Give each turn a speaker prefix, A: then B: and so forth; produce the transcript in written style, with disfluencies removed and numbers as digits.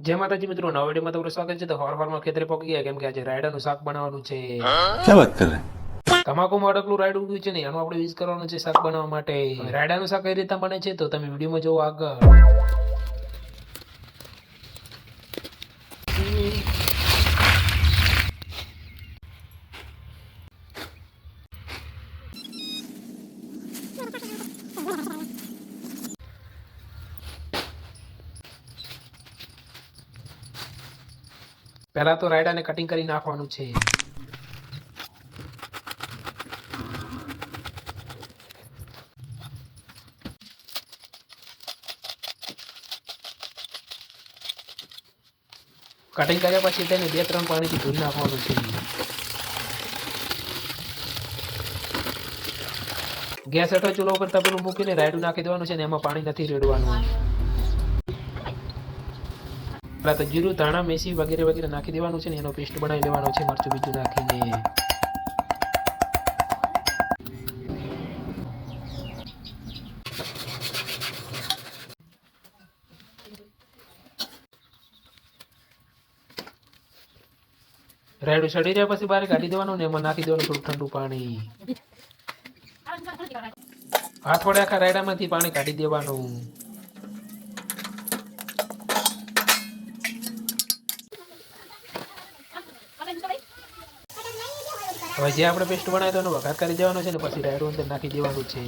A: જય માતાજી મિત્રો, નવા વિડીયોમાં તમારું સ્વાગત છે। તો હવારમાં ખેતરે પહોંચી ગયા કેમ કે આજે રાયડાનું શાક બનાવવાનું છે।
B: क्या बात कर रहे हैं?
A: તમાકુમાં અડકલું રાયડું ઉગ્યું છે ને એનું આપણે યુઝ કરવાનું છે શાક બનાવવા માટે। રાયડાનું શાક કઈ રીતે બને છે તો તમે વિડીયોમાં જોવો આગળ। પહેલા તો રાયડાને કટિંગ કરી નાખવાનું છે। કટિંગ કર્યા પછી તેને 2-3 પાણીથી ધોઈ નાખવાનું છે। ગેસ હેઠળ ચૂલા ઉપર તપેલું મૂકીને રાયડું નાખી દેવાનું છે ને એમાં પાણી નથી રેડવાનું। પહેલા તો જીરું, ધાણા, મેથી વગેરે વગેરે નાખી દેવાનું છે ને એનો પેસ્ટ બનાવી લેવાનો છે મરચું બીજું નાખીને। રાયડું સડી રહ્યા પછી બહાર કાઢી દેવાનું ને એમાં નાખી દેવાનું થોડું ઠંડુ પાણી। હાથ વડે આખા રાયડામાંથી પાણી કાઢી દેવાનું। હવે જે આપણે પેસ્ટ બનાવ્યો એનો વઘાર કરી દેવાનો છે ને પછી રાયડું અંદર નાખી દેવાનું છે।